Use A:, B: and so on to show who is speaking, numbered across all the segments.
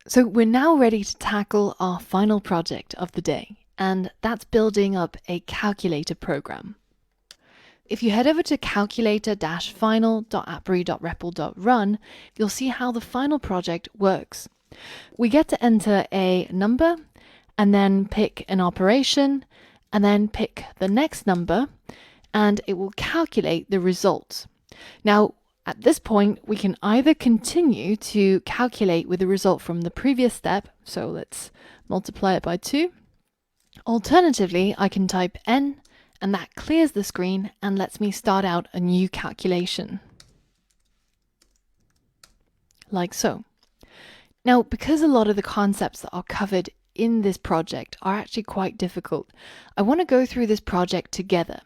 A: So we're now ready to tackle our final project of the day, and that's building up a calculator program. If you head over to calculator-final.app.repl.run, you'll see how the final project works. We get to enter a number, and then pick an operation, and then pick the next number, and it will calculate the results. Now, at this point, we can either continue to calculate with the result from the previous step, so let's multiply it by 2. Alternatively, I can type n, and that clears the screen and lets me start out a new calculation. Like so. Now, because a lot of the concepts that are covered in this project are actually quite difficult, I want to go through this project together.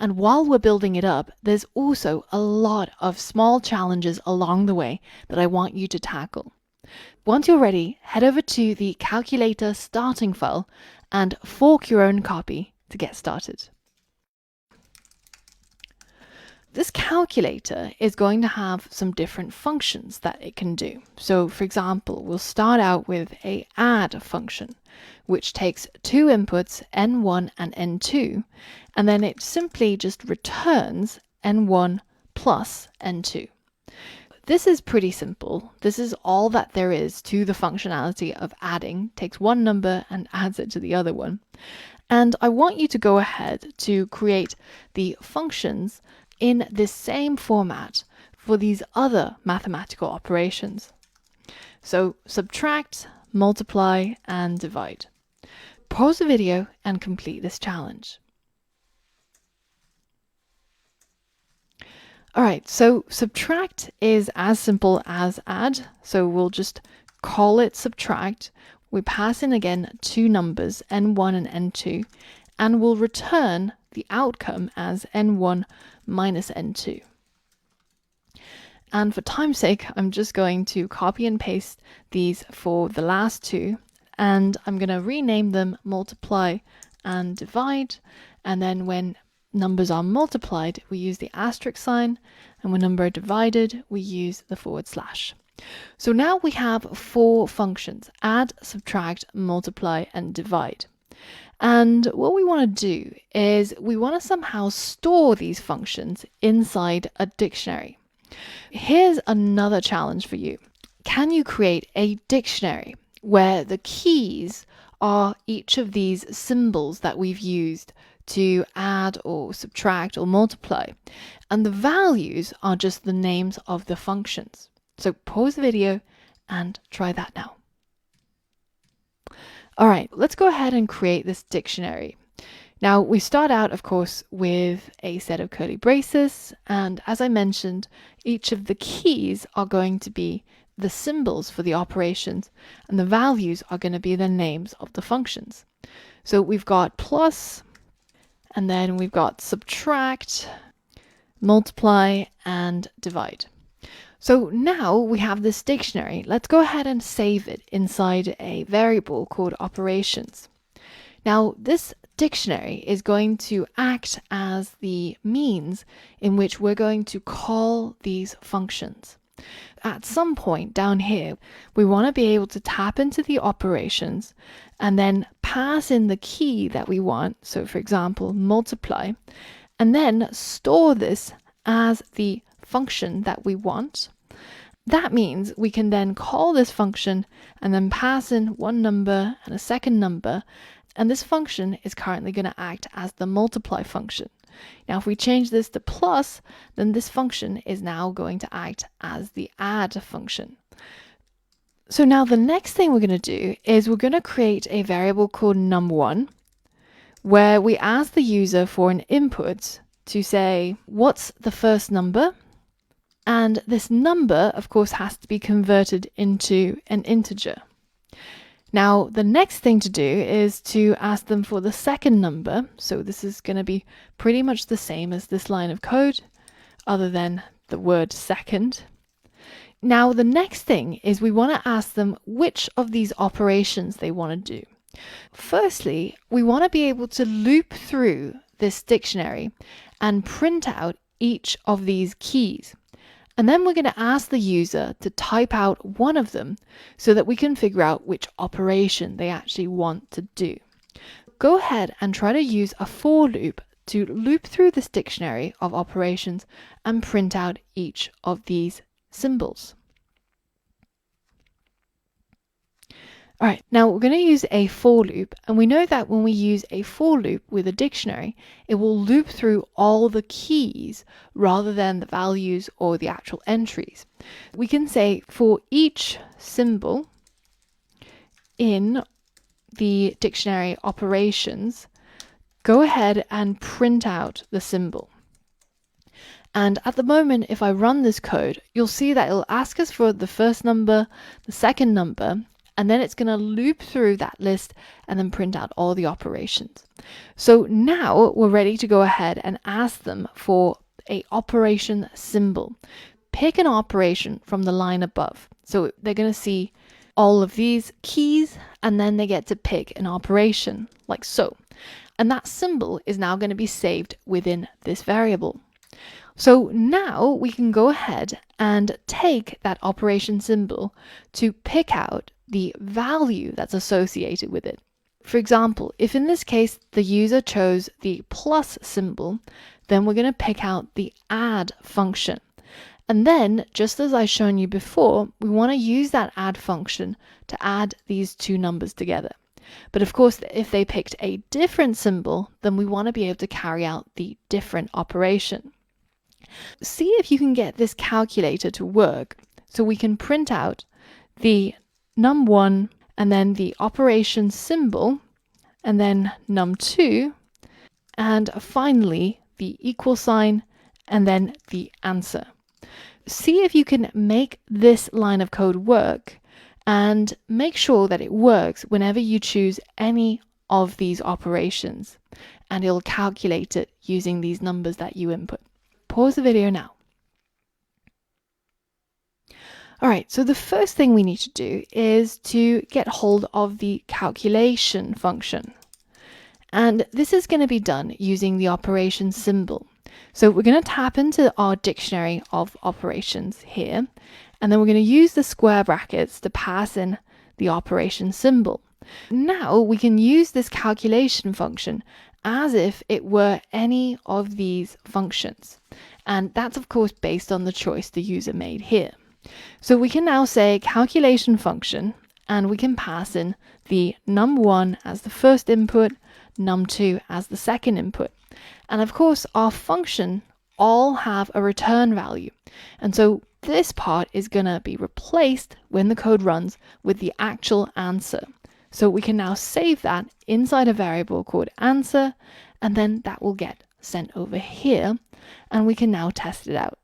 A: And while we're building it up, there's also a lot of small challenges along the way that I want you to tackle. Once you're ready, head over to the calculator starting file and fork your own copy to get started. This calculator is going to have some different functions that it can do. So for example, we'll start out with a add function, which takes two inputs, n1 and n2, and then it simply just returns n1 plus n2. This is pretty simple. This is all that there is to the functionality of adding. Takes one number and adds it to the other one. And I want you to go ahead to create the functions in this same format for these other mathematical operations. So subtract, multiply, and divide. Pause the video and complete this challenge. Alright, so subtract is as simple as add, so we'll just call it subtract. We pass in again two numbers, n1 and n2, and we'll return the outcome as n1 minus n2. And for time's sake, I'm just going to copy and paste these for the last two, and I'm going to rename them multiply and divide, and then when numbers are multiplied, we use the asterisk sign, and when number are divided, we use the /. So now we have four functions: add, subtract, multiply, and divide. And what we want to do is we want to somehow store these functions inside a dictionary. Here's another challenge for you. Can you create a dictionary where the keys are each of these symbols that we've used to add or subtract or multiply, and the values are just the names of the functions? So pause the video and try that now. All right, let's go ahead and create this dictionary. Now we start out, of course, with a set of curly braces, and as I mentioned, each of the keys are going to be the symbols for the operations, and the values are going to be the names of the functions. So we've got plus, and then we've got subtract, multiply, and divide. So now we have this dictionary. Let's go ahead and save it inside a variable called operations. Now this dictionary is going to act as the means in which we're going to call these functions. At some point down here, we want to be able to tap into the operations and then pass in the key that we want. So for example, multiply, and then store this as the function that we want. That means we can then call this function and then pass in one number and a second number, and this function is currently going to act as the multiply function. Now if we change this to plus, then this function is now going to act as the add function. So now the next thing we're going to do is we're going to create a variable called num1, where we ask the user for an input to say, what's the first number? And this number, of course, has to be converted into an integer. Now, the next thing to do is to ask them for the second number. So this is going to be pretty much the same as this line of code, other than the word second. Now, the next thing is we want to ask them which of these operations they want to do. Firstly, we want to be able to loop through this dictionary and print out each of these keys. And then we're going to ask the user to type out one of them so that we can figure out which operation they actually want to do. Go ahead and try to use a for loop to loop through this dictionary of operations and print out each of these symbols. All right, now we're going to use a for loop, and we know that when we use a for loop with a dictionary, it will loop through all the keys rather than the values or the actual entries. We can say for each symbol in the dictionary operations, go ahead and print out the symbol. And at the moment, if I run this code, you'll see that it'll ask us for the first number, the second number, and then it's going to loop through that list and then print out all the operations. So now we're ready to go ahead and ask them for a operation symbol. Pick an operation from the line above. So they're going to see all of these keys, and then they get to pick an operation like so. And that symbol is now going to be saved within this variable. So now we can go ahead and take that operation symbol to pick out the value that's associated with it. For example, if in this case the user chose the plus symbol, then we're going to pick out the add function. And then, just as I've shown you before, we want to use that add function to add these two numbers together. But of course, if they picked a different symbol, then we want to be able to carry out the different operation. See if you can get this calculator to work so we can print out the num1 and then the operation symbol and then num2 and finally the equal sign and then the answer. See if you can make this line of code work and make sure that it works whenever you choose any of these operations, and it'll calculate it using these numbers that you input. Pause the video now. All right, so the first thing we need to do is to get hold of the calculation function. And this is going to be done using the operation symbol. So we're going to tap into our dictionary of operations here, and then we're going to use the square brackets to pass in the operation symbol. Now we can use this calculation function as if it were any of these functions. And that's of course based on the choice the user made here. So we can now say calculation function, and we can pass in the num1 as the first input, num2 as the second input. And of course, our function all have a return value. And so this part is going to be replaced when the code runs with the actual answer. So we can now save that inside a variable called answer, and then that will get sent over here, and we can now test it out.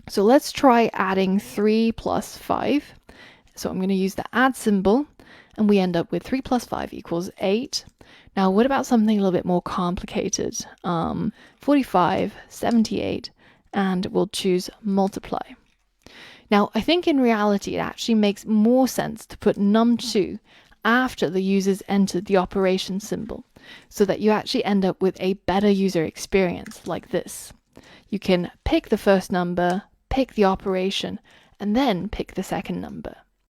A: So let's try adding 3 plus 5. So I'm going to use the add symbol, and we end up with 3 plus 5 equals 8. Now, what about something a little bit more complicated? 45, 78, and we'll choose multiply. Now, I think in reality, it actually makes more sense to put num2 after the users entered the operation symbol, so that you actually end up with a better user experience like this. You can pick the first number, pick the operation, and then pick the second number.